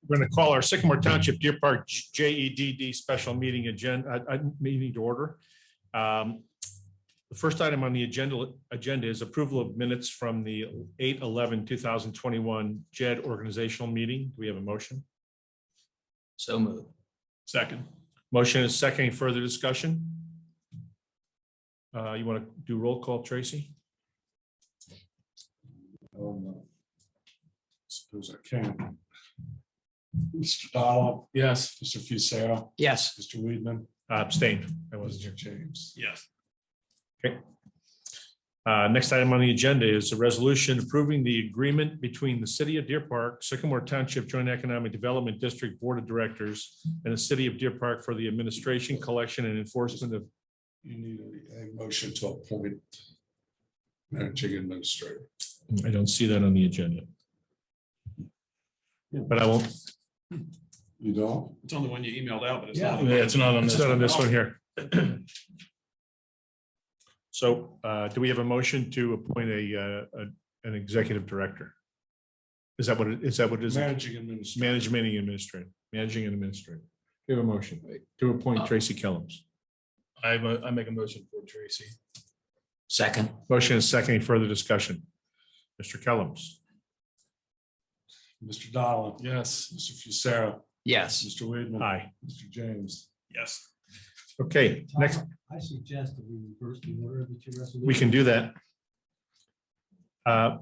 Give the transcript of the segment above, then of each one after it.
We're going to call our Sycamore Township Deer Park JEDD special meeting meeting to order. The first item on the agenda is approval of minutes from the 8/11/2021 JEDD organizational meeting. Do we have a motion? So moved. Second. Motion is second. Any further discussion? You want to do roll call, Tracy? Suppose I can. Mr. Donald. Yes. Mr. Fusaro. Yes. Mr. Weedman. Abstained. I wasn't here. Mr. James. Yes. Okay. Next item on the agenda is a resolution approving the agreement between the City of Deer Park, Sycamore Township Joint Economic Development District Board of Directors, and the City of Deer Park for the administration, collection, and enforcement of. You need a motion to appoint managing administrator. I don't see that on the agenda. But I won't. You don't? It's on the one you emailed out, but it's Yeah, not. it's not on this. It's not on this one here. So, do we have a motion to appoint an executive director? Is that what it is? Managing administrator. Managing and administrator. We have a motion to appoint Tracy Kellums. I make a motion for Tracy. Second. Motion is second. Any further discussion? Mr. Kellums. Mr. Donald. Yes. Mr. Fusaro. Yes. Mr. Weedman. Aye. Mr. James. Yes. Okay, next, I suggest that we reverse the order of the two resolutions. we can do that.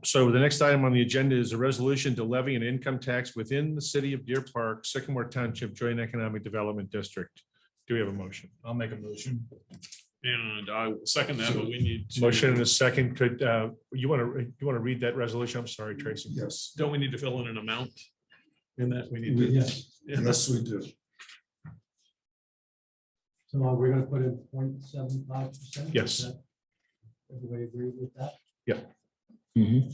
So the next item on the agenda is a resolution to levy an income tax within the City of Deer Park, Sycamore Township Joint Economic Development District. Do we have a motion? I'll make a motion. And I will second that, but we need to. Motion and a second. Could you want to read that resolution? I'm sorry, Tracy. Yes. Don't we need to fill in an amount in that? We need to. Yes, Yes, we do. so we're gonna put in 0.75%? Yes. Everybody agree with that? Mhm.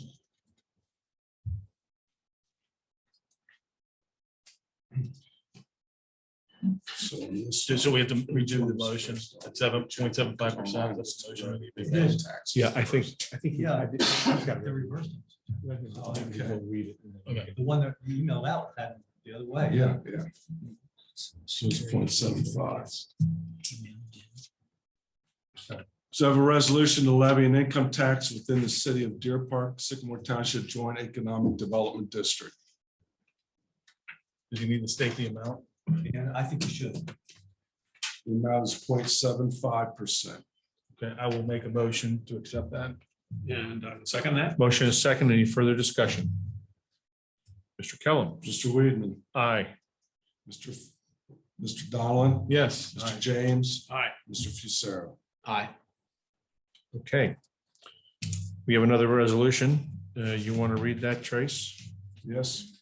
So we have to redo the motion at 7.75%. That's the motion. Yeah, I think. Yeah. He's got The it. reverse. We'll read it. Okay. The one that you emailed out, that the other way. Yeah. So it's 0.75. So I have a resolution to levy an income tax within the City of Deer Park, Sycamore Township Joint Economic Development District. Did you need to state the amount? And I think we should. The amount is 0.75%. Okay, I will make a motion to accept that. And I will second that. Motion is second. Any further discussion? Mr. Kellum. Mr. Weedman. Aye. Mr. Donlin. Yes. Mr. James. Aye. Mr. Fusaro. Aye. Okay. We have another resolution. You want to read that, Trace? Yes.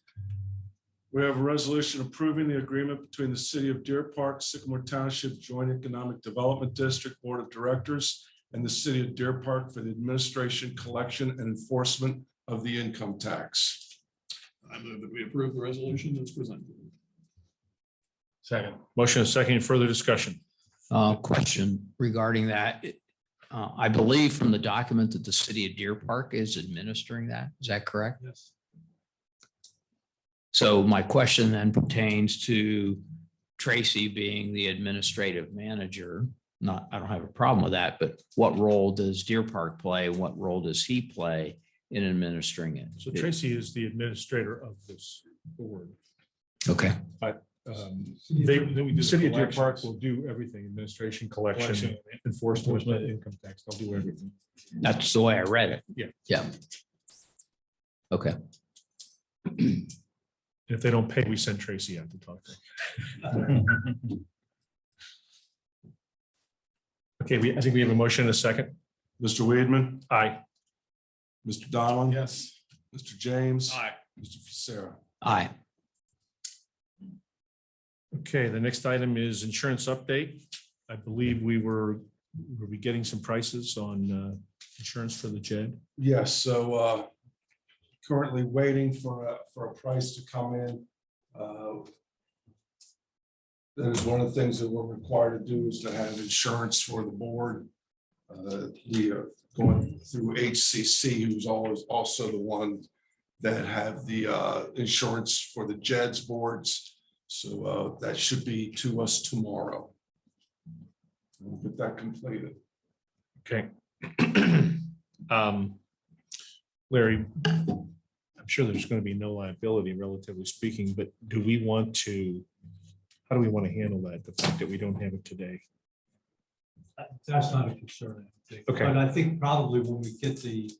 We have a resolution approving the agreement between the City of Deer Park, Sycamore Township Joint Economic Development District Board of Directors and the City of Deer Park for the administration, collection, and enforcement of the income tax. I move that we approve the resolution that's presented. Second. Motion is second. Any further discussion? Question regarding that. I believe from the document that the City of Deer Park is administering that. Is that correct? Yes. So my question then pertains to Tracy being the administrative manager. I don't have a problem with that, but what role does Deer Park play? What role does he play in administering it? So Tracy is the administrator of this board. Okay. The City of Deer Park will do everything: administration, collection, enforcement, income tax. They'll do everything. That's the way I read it. Yeah. Yeah. Okay. If they don't pay, we send Tracy out to talk to them. Okay, I think we have a motion and a second. Mr. Weedman. Aye. Mr. Donlin. Yes. Mr. James. Aye. Mr. Fusaro. Aye. Okay, the next item is insurance update. I believe we'll be getting some prices on insurance for the JEDD. Yes, so currently waiting for a price to come in. That is one of the things that we're required to do is to have insurance for the board. We are going through HCC, who's always also the one that have the insurance for the JEDS boards. So that should be to us tomorrow. We'll get that completed. Okay. Larry, I'm sure there's going to be no liability relatively speaking, but do we want to, how do we want to handle that? The fact that we don't have it today? That's not a concern, I think. Okay. But I think probably when we get the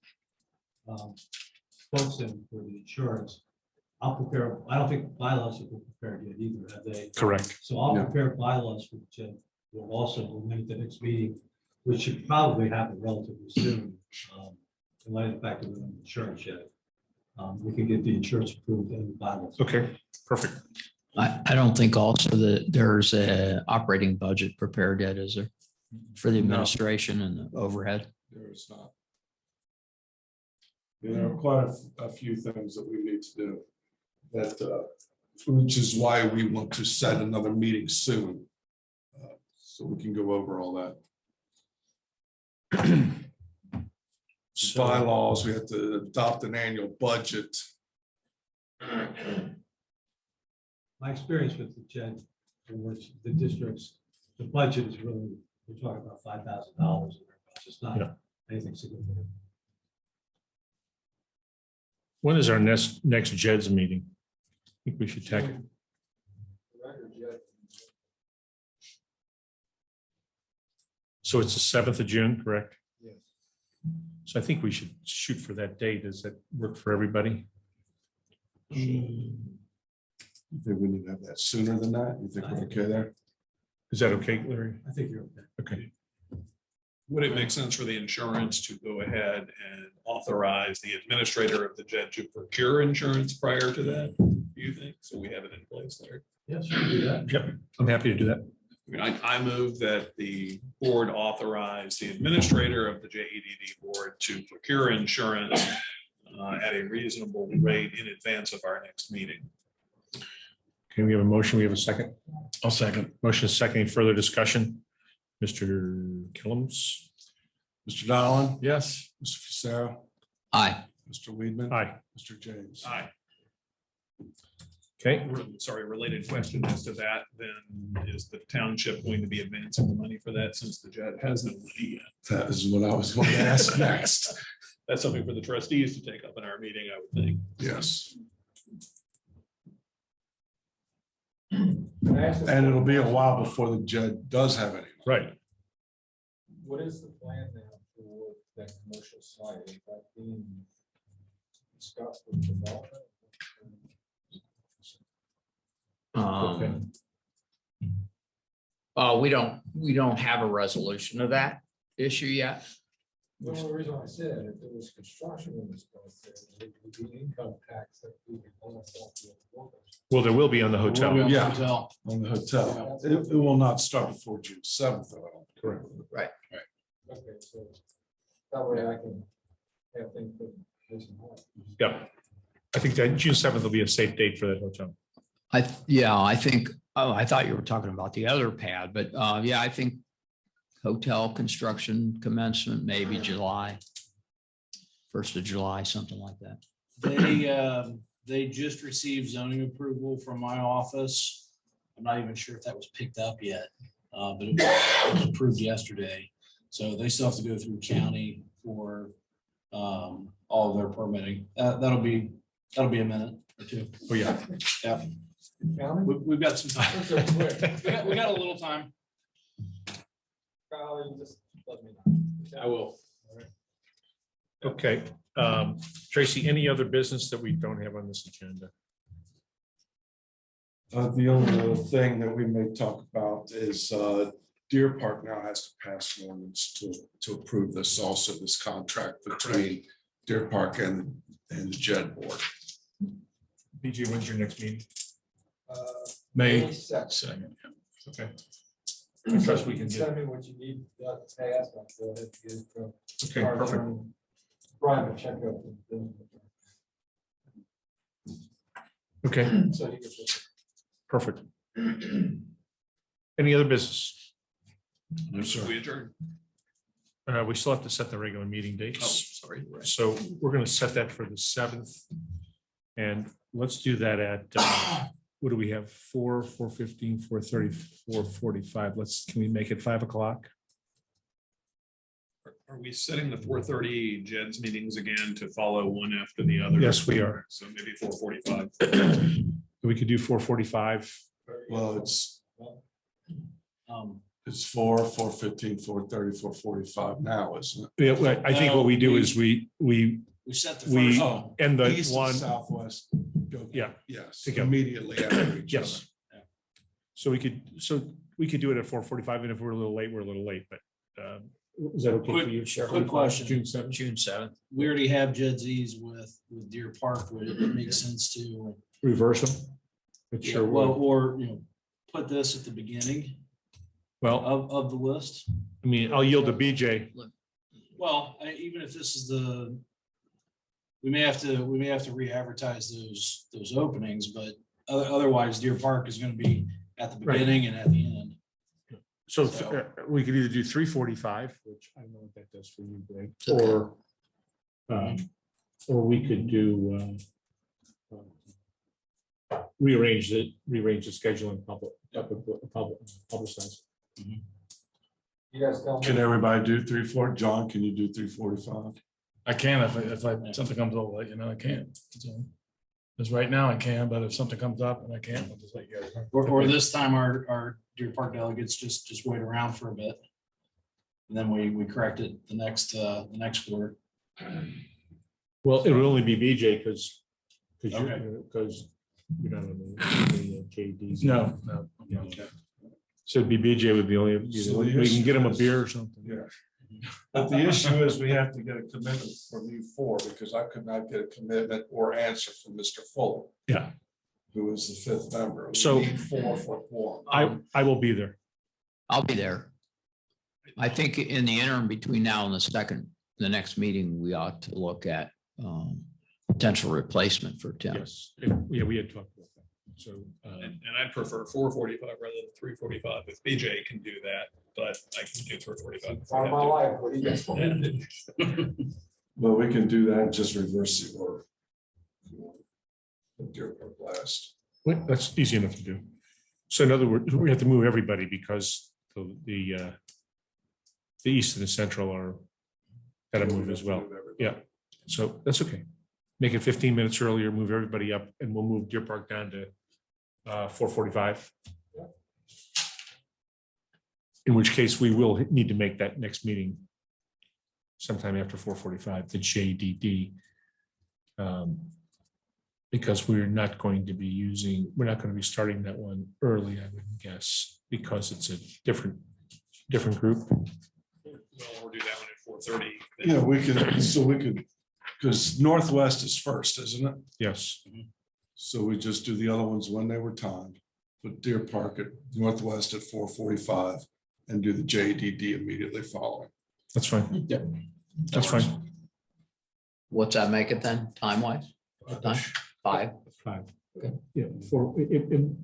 quotes in for the insurance, I'll prepare, I don't think bylaws have been prepared yet either, have they? Correct. So I'll Yeah. prepare bylaws for Jim. We'll also, we'll make the next meeting, which should probably happen relatively soon. In light of the fact that we're on insurance yet. We can get the insurance approved and the bylaws. Okay, perfect. I don't think also that there's a operating budget prepared yet, is there? For the administration and the overhead? There is not. There are quite a few things that we need to do. That, which is why we want to set another meeting soon. So we can go over all that. Bylaws, we have to adopt an annual budget. My experience with the JED, in which the districts, the budget is really, we're talking about $5,000. It's not Yeah. anything significant. When is our next JEDS meeting? I think we should tackle. So it's the 7th of June, correct? Yes. So I think we should shoot for that date. Does that work for everybody? You think we need to have that sooner than that? You think we're okay there? Is that okay, Larry? I think you're okay. Okay. Would it make sense for the insurance to go ahead and authorize the administrator of the JED to procure insurance prior to that? Do you think? So we have it in place there. Yes, you can do that. Yep, I'm happy to do that. I mean, I move that the board authorize the administrator of the JEDD board to procure insurance at a reasonable rate in advance of our next meeting. Okay, we have a motion. We have a second. I'll second. Motion is second. Any further discussion? Mr. Killams? Mr. Dolan? Yes. Mr. Fisera? Aye. Mr. Weedman? Aye. Mr. James? Aye. Okay, Sorry, related question as to that, then is the township going to be advancing the money for that since the JED has no money yet? That is what I was going to ask next. That's something for the trustees to take up in our meeting, I would think. Yes. And it'll be a while before the JED does have any. right. What is the plan now for that commercial site? Is that being discussed with development? We don't have a resolution of that issue yet. The only reason I said, if there was construction in this place, there would be income tax that we could pass off to the workers. Well, there will be on the hotel. Yeah, on the hotel. It will not start before June 7th. though. Correct. Okay, so that way I can have things put this in order. Yep. I think that June 7th will be a safe date for that hotel. I think, I thought you were talking about the other pad, but yeah, I think hotel construction commencement, maybe July. 1st of July, something like that. They just received zoning approval from my office. I'm not even sure if that was picked up yet, but it was approved yesterday. So they still have to go through county for all of their permitting. That'll be a minute or two. Oh, yeah. Yeah, County? we've got some time. That's so quick. We got a little time. Kyle, you just let me know. I will. Okay. Tracy, any other business that we don't have on this agenda? The only other thing that we may talk about is Deer Park now has to pass an ordinance to approve this also, this contract between Deer Park and the JED board. BJ, when's your next meeting? May. Second. Okay. I trust we can get. Send me what you need to pass. I'll go ahead and get it from. Okay, perfect. Private check out. Okay, So you can. perfect. Any other business? No, sir. We adjourn. We still have to set the regular meeting Oh, dates. sorry. So we're going to set that for the 7th. And let's do that at, what do we have? 4:15, 4:30, 4:45. Can we make it 5 o'clock? Are we setting the 4:30 JEDS meetings again to follow one after the other? Yes, we are. So maybe 4:45. We could do 4:45. Well, it's Um, 4:15, 4:30, 4:45 now, isn't it? Yeah, well, I think what we do is we we set the We- first. Oh, end the east and one. southwest. Go- Yeah. Yes, Together. immediately after each other. Yes. So we could do it at 4:45, and if we're a little late, we're a little late, but is that okay for you? Quick question. June 7th. June 7th. We already have JEDDs with Deer Park. Would it make sense to? Reverse them? It sure Well, will. or, put this at the beginning Well, of the list? I mean, I'll yield to BJ. Well, even if this is we may have to re-advertise those openings, but otherwise Deer Park is gonna be at the Right. beginning and at the end. So So- we could either do 3:45, which I don't know what that does for you, Greg, Okay. or we could do rearrange the schedule and publicize. You guys tell me. Can everybody do 3:4? John, can you do 3:45? I can if something comes up, like, I can't. Because right now I can, but if something comes up and I can't, I'll just let you guys know. Or this time our Deer Park delegates just wait around for a bit. And then we correct it the next quarter. Well, it would only be BJ because Okay. you're not on the JDs. No. So it'd be BJ would be only, So the we can get him a issue is- beer or something. Yeah. But the issue is we have to get a commitment from you four because I could not get a commitment or answer from Mr. Fuller. Yeah. Who is the fifth member. We So- need 4 for quorum. I will be there. I'll be there. I think in the interim between now and the next meeting, we ought to look at potential replacement for Tim. Yes. Yeah, we had talked about that. So. And I'd prefer 4:45 rather than 3:45 if BJ can do that, but I can do 3:45. if I Part of have my to. life, what do you guys want? But we can do that and just reverse the order. Deer Park last. Well, that's easy enough to do. So in other words, we have to move everybody because the east and the central are gotta move as well. Yeah, so that's okay. Make it 15 minutes earlier, move everybody up, and we'll move Deer Park down to 4:45. In which case, we will need to make that next meeting sometime after 4:45, the JEDD. Because we're not going to be starting that one early, I would guess, because it's a different group. Well, we'll do that one at 4:30. Yeah, we could, because Northwest is first, isn't it? Yes, So we just do the other ones when they were timed. Put Deer Park at Northwest at 4:45 and do the JEDD immediately following. that's fine. Yep. That's fine. What's that make it then, time wise? Time? 5? 5. Okay. Yeah, it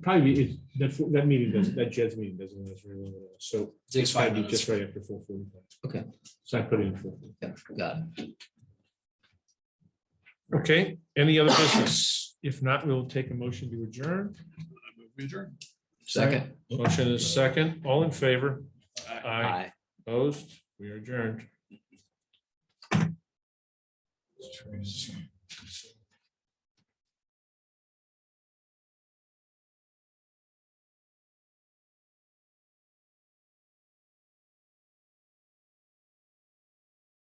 probably, that meeting doesn't, that JEDS meeting doesn't last very long at all. So Takes it's gotta 5 be minutes. just right after 4:45. Okay. So I put it in 4:45. Yeah, got it. Okay, any other business? If not, we'll take a motion to adjourn. I move we adjourn. Second. Motion is second. All in favor? Aye. Opposed? We are adjourned.